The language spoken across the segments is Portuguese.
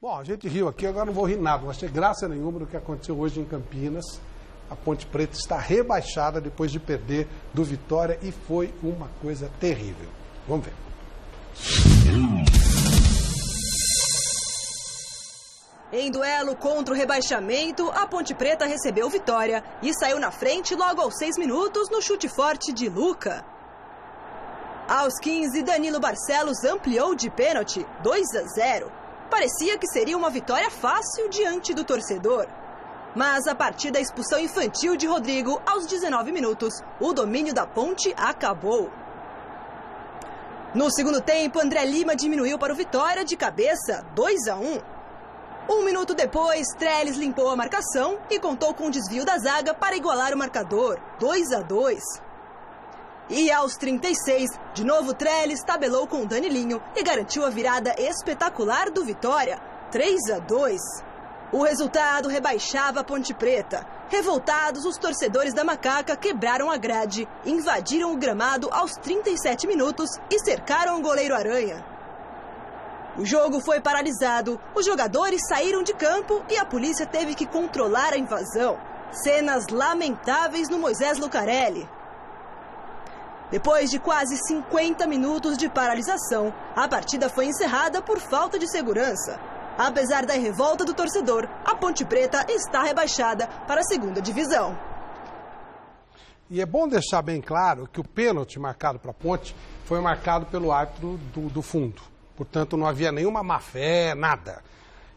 Bom, a gente riu aqui, agora não vou rir nada, não achei graça nenhuma do que aconteceu hoje em Campinas. A Ponte Preta está rebaixada depois de perder do Vitória e foi uma coisa terrível. Vamos ver. Em duelo contra o rebaixamento, a Ponte Preta recebeu Vitória e saiu na frente logo aos 6 minutos no chute forte de Luca. Aos 15, Danilo Barcelos ampliou de pênalti, 2-0. Parecia que seria uma vitória fácil diante do torcedor. Mas a partir da expulsão infantil de Rodrigo, aos 19 minutos, o domínio da Ponte acabou. No segundo tempo, André Lima diminuiu para o Vitória de cabeça, 2-1. Um minuto depois, Trellis limpou a marcação e contou com o desvio da zaga para igualar o marcador, 2-2. E aos 36, de novo Trellis tabelou com o Danilinho e garantiu a virada espetacular do Vitória, 3-2. O resultado rebaixava a Ponte Preta. Revoltados, os torcedores da Macaca quebraram a grade, invadiram o gramado aos 37 minutos e cercaram o goleiro Aranha. O jogo foi paralisado, os jogadores saíram de campo e a polícia teve que controlar a invasão. Cenas lamentáveis no Moisés Lucarelli. Depois de quase 50 minutos de paralisação, a partida foi encerrada por falta de segurança. Apesar da revolta do torcedor, a Ponte Preta está rebaixada para a segunda divisão. E é bom deixar bem claro que o pênalti marcado para a Ponte foi marcado pelo árbitro do fundo. Portanto, não havia nenhuma má-fé, nada.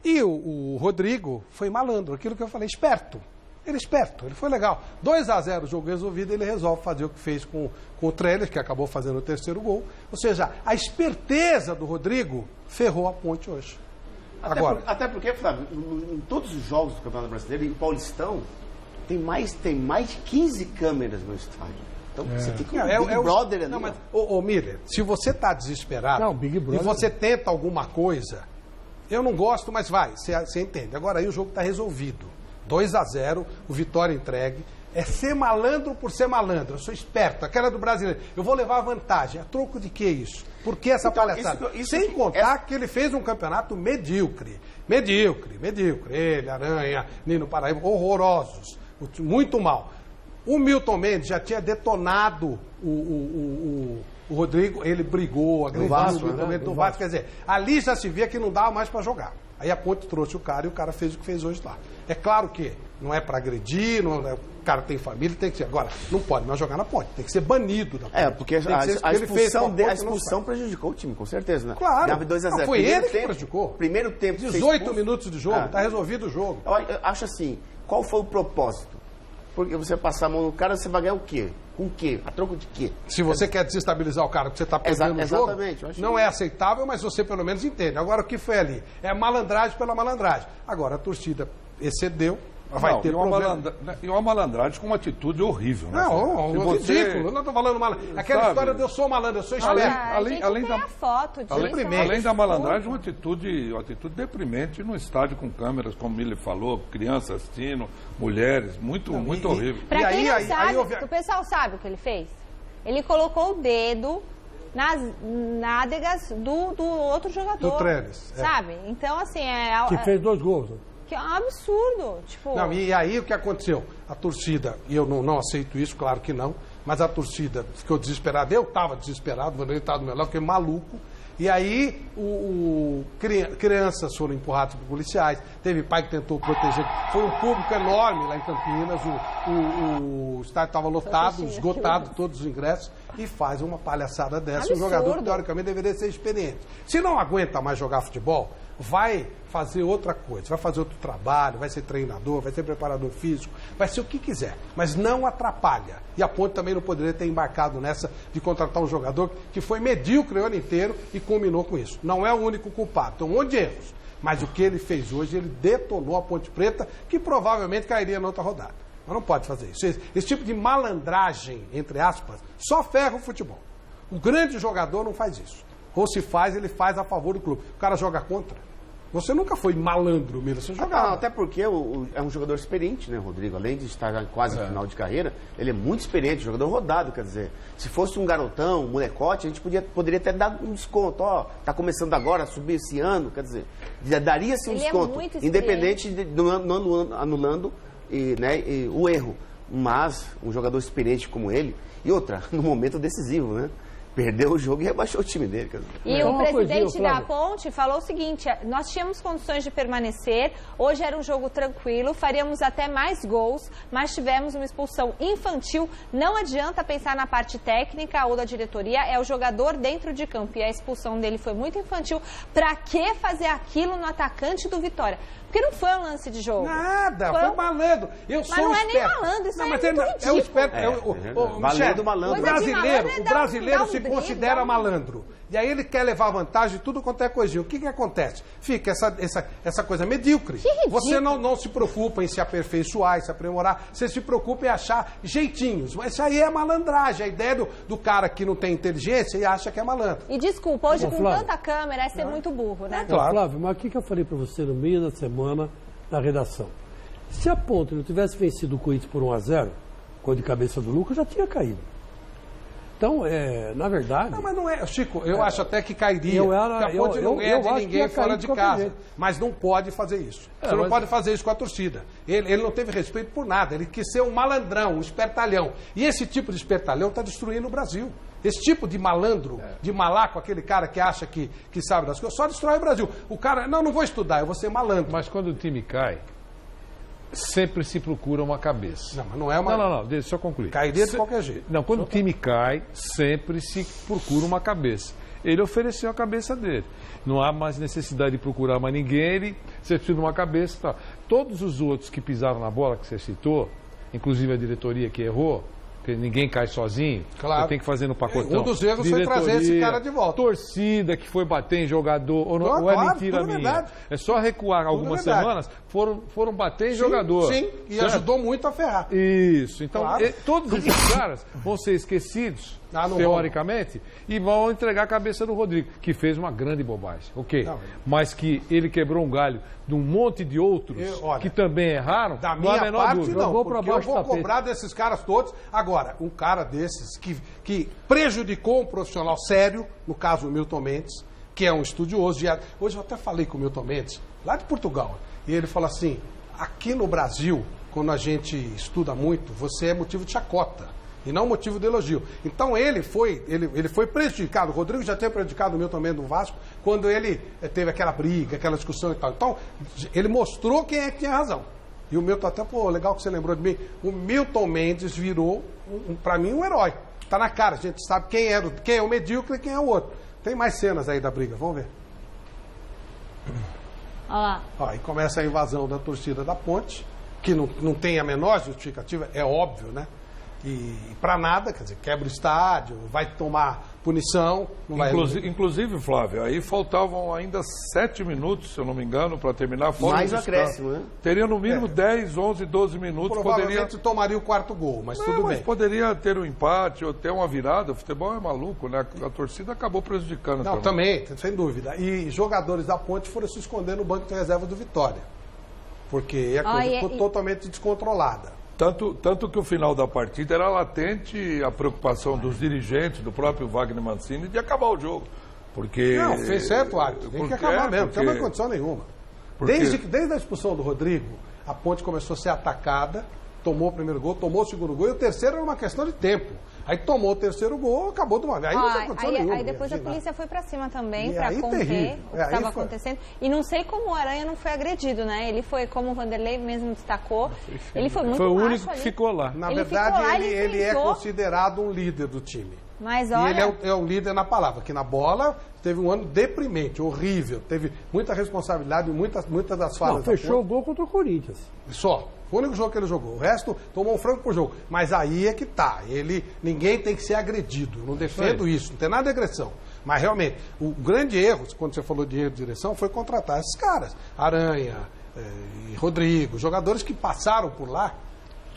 E o Rodrigo foi malandro, aquilo que eu falei, esperto. Ele é esperto, ele foi legal. 2-0 o jogo resolvido, ele resolve fazer o que fez com o Trellis, que acabou fazendo o terceiro gol. Ou seja, a esperteza do Rodrigo ferrou a Ponte hoje. Até porque, Flávio, em todos os jogos do Campeonato Brasileiro, em Paulistão, tem mais de 15 câmeras no estádio. Então você fica um Big Brother ali. Não, mas, Miller, se você está desesperado Big Brother, e você tenta alguma coisa, eu não gosto, mas vai, você entende. Agora aí o jogo está resolvido. 2-0, o Vitória entregue. É ser malandro por ser malandro. Eu sou esperto, aquela do brasileiro. Eu vou levar vantagem. A troco de que isso? Por que essa palhaçada? Sem contar que ele fez um campeonato medíocre. Medíocre. Ele, Aranha, Nino Paraíba, horrorosos. Muito mal. O Milton Mendes já tinha detonado o Rodrigo, ele brigou, agrediu o Milton Mendes do Vasco. Quer dizer, ali já se via que não dava mais para jogar. Aí a Ponte trouxe o cara e o cara fez o que fez hoje lá. É claro que não é para agredir, o cara tem família, tem que ser. Agora, não pode mais jogar na Ponte, tem que ser banido da Ponte. Porque a expulsão prejudicou o time, com certeza, né? Claro. 2-0. Foi ele que prejudicou. Primeiro tempo. 18 minutos de jogo, tá resolvido o jogo. Eu acho assim, qual foi o propósito? Porque você passar a mão no cara, você vai ganhar o quê? Com o quê? A troco de quê? Se você quer desestabilizar o cara porque você está perdendo o jogo, não é aceitável, mas você pelo menos entende. Agora, o que foi ali? É malandragem pela malandragem. Agora, a torcida excedeu, vai ter problema. E uma malandragem com uma atitude horrível. Né? Não, ridículo. Eu não estou falando malandragem. Aquela história de eu sou malandro, eu sou esperto. Além da malandragem, uma atitude deprimente no estádio com câmeras, como ele falou, crianças assistindo, mulheres, muito horrível. Pra quem não sabe, o pessoal sabe o que ele fez? Ele colocou o dedo nas nádegas do outro jogador. Do Trellis. Sabe? Então, assim, que fez 2 gols. Que é um absurdo. Tipo... Não, e aí o que aconteceu? A torcida, e eu não aceito isso, claro que não, mas a torcida ficou desesperada. Eu estava desesperado, o Vanderlei estava do meu lado, fiquei maluco. E aí crianças foram empurradas por policiais, teve pai que tentou proteger. Foi um público enorme lá em Campinas, o estádio estava lotado, esgotado todos os ingressos, e faz uma palhaçada dessa. Absurdo. Um jogador que teoricamente deveria ser experiente. Se não aguenta mais jogar futebol, vai fazer outra coisa, vai fazer outro trabalho, vai ser treinador, vai ser preparador físico, vai ser o que quiser, mas não atrapalha. E a Ponte também não poderia ter embarcado nessa de contratar um jogador que foi medíocre o ano inteiro e culminou com isso. Não é o único culpado, tem um monte de erros, mas o que ele fez hoje, ele detonou a Ponte Preta, que provavelmente cairia na outra rodada. Mas não pode fazer isso. Esse tipo de malandragem, entre aspas, só ferra o futebol. O grande jogador não faz isso. Ou se faz, ele faz a favor do clube. O cara joga contra. Você nunca foi malandro, Miller, você jogava. Não, até porque é um jogador experiente, né, Rodrigo? Além de estar quase no final de carreira, ele é muito experiente, jogador rodado, quer dizer, se fosse um garotão, um molecote, a gente poderia até dar um desconto, ó, tá começando agora, subir esse ano, quer dizer, daria-se um desconto, independente de não anulando o erro. Mas um jogador experiente como ele, e outra, no momento decisivo, né? Perdeu o jogo e rebaixou o time dele. E o presidente da Ponte falou o seguinte, nós tínhamos condições de permanecer, hoje era um jogo tranquilo, faríamos até mais gols, mas tivemos uma expulsão infantil. Não adianta pensar na parte técnica ou da diretoria, é o jogador dentro de campo. E a expulsão dele foi muito infantil. Pra que fazer aquilo no atacante do Vitória? Porque não foi um lance de jogo. Nada, foi malandro. Mas não é nem malandro, isso é muito ridículo. É o esperto. Valendo malandro. O brasileiro se considera malandro. E aí ele quer levar vantagem de tudo quanto é coisinha. O que acontece? Fica essa coisa medíocre. Você não se preocupa em se aperfeiçoar, em se aprimorar. Você se preocupa em achar jeitinhos. Mas isso aí é malandragem. A ideia do cara que não tem inteligência e acha que é malandro. E desculpa, hoje com tanta câmera é ser muito burro, né? Claro. Flávio, mas o que eu falei para você no meio da semana na redação? Se a Ponte não tivesse vencido o Corinthians por 1-0, com a de cabeça do Lucas, já tinha caído. Então, na verdade... Não, mas não é... Chico, eu acho até que cairia. A Ponte não ganha de ninguém fora de casa. Mas não pode fazer isso. Você não pode fazer isso com a torcida. Ele não teve respeito por nada. Ele quis ser um malandrão, um espertalhão. E esse tipo de espertalhão está destruindo o Brasil. Esse tipo de malandro, de malaco, aquele cara que acha que sabe das coisas, só destrói o Brasil. O cara, não vou estudar, eu vou ser malandro. Mas quando o time cai... sempre se procura uma cabeça. Não, mas não é uma... Não, deixa eu concluir. Cairia de qualquer jeito. Não, quando o time cai, sempre se procura uma cabeça. Ele ofereceu a cabeça dele. Não há mais necessidade de procurar mais ninguém, você precisa de uma cabeça e tal. Todos os outros que pisaram na bola, que você citou, inclusive a diretoria que errou, porque ninguém cai sozinho, claro. Você tem que fazer no pacotão. Um dos erros foi trazer esse cara de volta. Torcida que foi bater em jogador, ou é mentira minha? Verdade. É só recuar algumas semanas, foram bater em jogador. Sim, e certo? Ajudou muito a ferrar. Isso, então todos esses caras vão ser esquecidos, teoricamente, e vão entregar a cabeça do Rodrigo, que fez uma grande bobagem, mas que ele quebrou um galho de um monte de outros que também erraram, da minha parte não, porque eu vou cobrar desses caras todos. Agora, um cara desses que prejudicou um profissional sério, no caso o Milton Mendes, que é um estudioso, hoje eu até falei com o Milton Mendes, lá de Portugal, e ele falou assim, aqui no Brasil, quando a gente estuda muito, você é motivo de chacota. E não motivo de elogio. Então ele foi prejudicado. O Rodrigo já tinha prejudicado o Milton Mendes no Vasco quando ele teve aquela briga, aquela discussão e tal. Então, ele mostrou quem é que tinha razão. E o Milton até, legal que você lembrou de mim. O Milton Mendes virou, para mim, um herói. Tá na cara, a gente sabe quem é o medíocre e quem é o outro. Tem mais cenas aí da briga, vamos ver. Olha lá. E começa a invasão da torcida da Ponte, que não tem a menor justificativa, é óbvio, né? E para nada, quer dizer, quebra o estádio, vai tomar punição. Não inclusive, Flávio, aí faltavam ainda 7 minutos, se eu não me engano, para terminar. Mais acréscimo, né? Teria no mínimo 10, 11, 12 minutos. Provavelmente tomaria o quarto gol, mas tudo bem. Poderia ter um empate ou ter uma virada. O futebol é maluco, né? A torcida acabou prejudicando. Não, também, sem dúvida. E jogadores da Ponte foram se esconder no banco de reserva do Vitória. Porque a coisa ficou totalmente descontrolada. Tanto que o final da partida era latente a preocupação dos dirigentes, do próprio Wagner Mancini, de acabar o jogo. Porque... Não, fez certo, Arthur. Tem que acabar mesmo, não tem mais condição nenhuma. Desde a expulsão do Rodrigo, a Ponte começou a ser atacada, tomou o primeiro gol, tomou o segundo gol, e o terceiro era uma questão de tempo. Aí tomou o terceiro gol, acabou de uma vez. Aí não tem condição nenhuma. Aí depois a polícia foi pra cima também, pra conter o que estava acontecendo. E não sei como o Aranha não foi agredido, né? Ele foi, como o Vanderlei mesmo destacou, ele foi muito Foi o único que ficou lá. Na verdade, ele é considerado um líder do time. Mas olha... E ele é um líder na palavra, que na bola teve um ano deprimente, horrível. Teve muita responsabilidade em muitas das falhas. Fechou o gol contra o Corinthians. Só. Foi o único jogo que ele jogou. O resto tomou um frango por jogo. Mas aí é que tá. Ninguém tem que ser agredido. Eu não defendo isso. Não tem nada de agressão. Mas realmente, o grande erro, quando você falou de erro de direção, foi contratar esses caras. Aranha, e Rodrigo, jogadores que passaram por lá.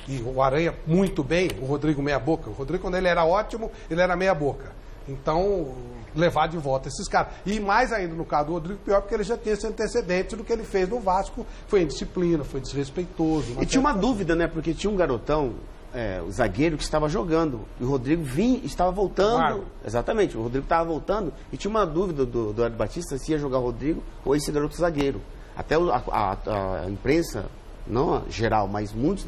E o Aranha muito bem, o Rodrigo meia boca. O Rodrigo, quando ele era ótimo, ele era meia boca. Então, levar de volta esses caras. E mais ainda no caso do Rodrigo, pior, porque ele já tinha esse antecedente do que ele fez no Vasco. Foi indisciplina, foi desrespeitoso. E tinha uma dúvida, né? Porque tinha um garotão, o zagueiro, que estava jogando. E o Rodrigo estava voltando. Claro. Exatamente, o Rodrigo estava voltando. E tinha uma dúvida do Eduardo Batista se ia jogar o Rodrigo ou esse garoto zagueiro. Até a imprensa, não geral, mas muitos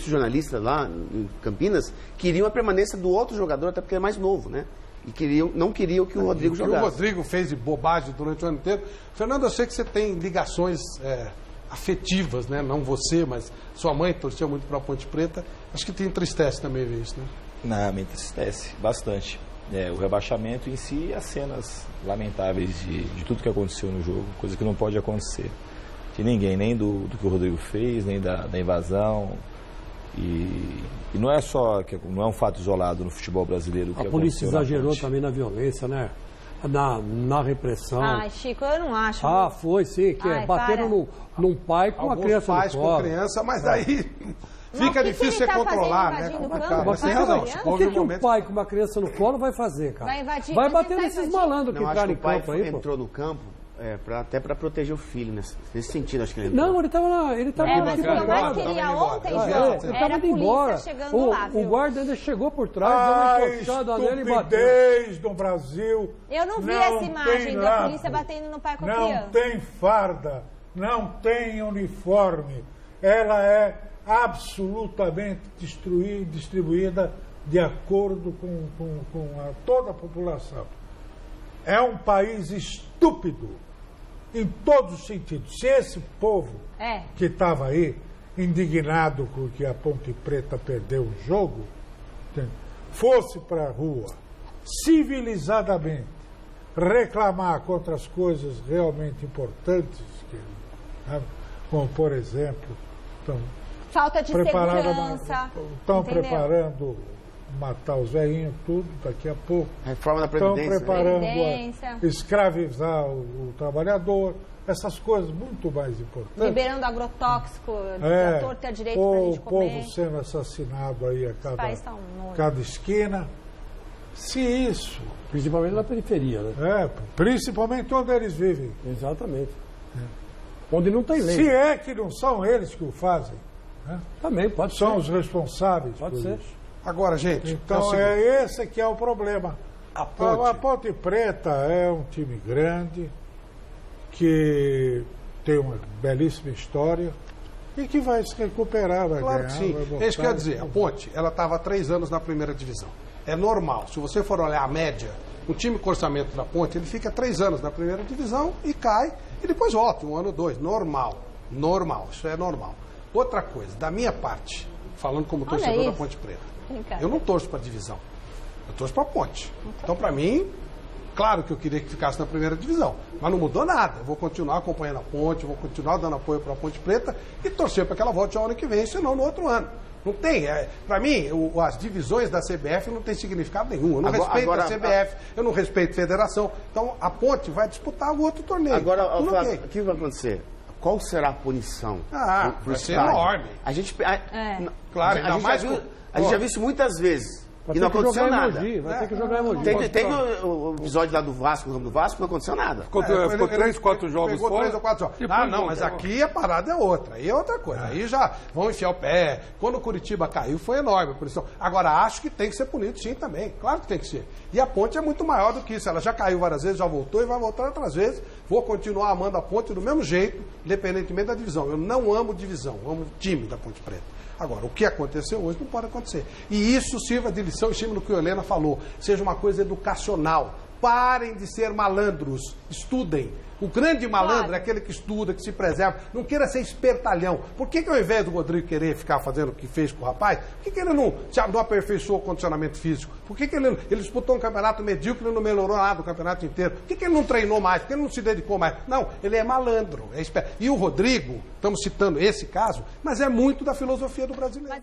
jornalistas lá em Campinas queriam a permanência do outro jogador, até porque é mais novo, né? E não queriam que o Rodrigo jogasse. O Rodrigo fez de bobagem durante o ano inteiro. Fernando, eu sei que você tem ligações afetivas, né? Não você, mas sua mãe torceu muito para a Ponte Preta. Acho que te entristece também ver isso, né? Não, me entristece bastante. O rebaixamento em si e as cenas lamentáveis de tudo que aconteceu no jogo, coisa que não pode acontecer de ninguém, nem do que o Rodrigo fez, nem da invasão. E não é não é um fato isolado no futebol brasileiro. A polícia exagerou também na violência, né? Na repressão. Ai, Chico, eu não acho. Foi sim, bateram num pai com uma criança no colo. Pais com criança, mas aí fica difícil você controlar, né? O que um pai com uma criança no colo vai fazer, cara? Vai bater nesses malandros que entraram em campo aí, pô. Entrou no campo até para proteger o filho, nesse sentido, acho que ele entrou. Não, ele estava mas o que eu mais queria ontem, João, era a polícia chegando lá, viu? O guarda ainda chegou por trás, deu uma encoxada nele e bateu. Estupidez do Brasil. Eu não vi essa imagem da polícia batendo no pai com a criança. Não tem farda, não tem uniforme. Ela é absolutamente distribuída de acordo com toda a população. É um país estúpido, em todos os sentidos. Se esse povo que estava aí, indignado porque a Ponte Preta perdeu o jogo, fosse para a rua, civilizadamente, reclamar contra as coisas realmente importantes, como, por exemplo, falta de segurança. Estão preparando matar os velhinhos, tudo, daqui a pouco. Reforma da Previdência. Estão preparando escravizar o trabalhador, essas coisas muito mais importantes. Liberando agrotóxico, a torta e a direito para a gente comer. O povo sendo assassinado aí a cada esquina. Se isso... Principalmente na periferia, né? Principalmente onde eles vivem. Exatamente. Onde não tem lei. Se é que não são eles que o fazem. Né? Também, pode ser. São os responsáveis por isso. Agora, gente... Então, esse que é o problema. A Ponte Preta é um time grande, que tem uma belíssima história e que vai se recuperar, vai ganhar. Claro que sim. É isso que eu ia dizer. A Ponte, ela estava há 3 anos na primeira divisão. É normal. Se você for olhar a média, um time com orçamento da Ponte, ele fica 3 anos na primeira divisão e cai, e depois volta, 1 ano, 2. Normal. Isso é normal. Outra coisa, da minha parte, falando como torcedor da Ponte Preta, eu não torço para a divisão, eu torço para a Ponte. Então, para mim, claro que eu queria que ficasse na primeira divisão, mas não mudou nada. Eu vou continuar acompanhando a Ponte, vou continuar dando apoio para a Ponte Preta e torcer para que ela volte ao ano que vem, senão no outro ano. Não tem. Para mim, as divisões da CBF não tem significado nenhum. Eu não respeito a CBF, eu não respeito a federação. Então, a Ponte vai disputar o outro torneio. Agora, Flávio, o que vai acontecer? Qual será a punição? Vai ser enorme. A gente... Claro, ainda mais... A gente já viu isso muitas vezes. E não aconteceu nada. Vai ter que jogar emoji. Tem o episódio lá do Vasco, no Vasco, não aconteceu nada. Ficou 3, 4 jogos fora. 3 ou 4 jogos. Não, mas aqui a parada é outra. Aí é outra coisa. Aí já vão enfiar o pé. Quando o Curitiba caiu, foi enorme a punição. Agora, acho que tem que ser punido sim também. Claro que tem que ser. E a Ponte é muito maior do que isso. Ela já caiu várias vezes, já voltou e vai voltar outras vezes. Vou continuar amando a Ponte do mesmo jeito, independentemente da divisão. Eu não amo divisão, eu amo o time da Ponte Preta. Agora, o que aconteceu hoje não pode acontecer. E isso sirva de lição em cima do que a Helena falou. Seja uma coisa educacional. Parem de ser malandros. Estudem. O grande malandro é aquele que estuda, que se preserva. Não queira ser espertalhão. Por que ao invés do Rodrigo querer ficar fazendo o que fez com o rapaz, por que ele não aperfeiçoou o condicionamento físico? Por que ele disputou um campeonato medíocre e não melhorou nada o campeonato inteiro? Por que ele não treinou mais? Por que ele não se dedicou mais? Não, ele é malandro. E o Rodrigo, estamos citando esse caso, mas é muito da filosofia do brasileiro.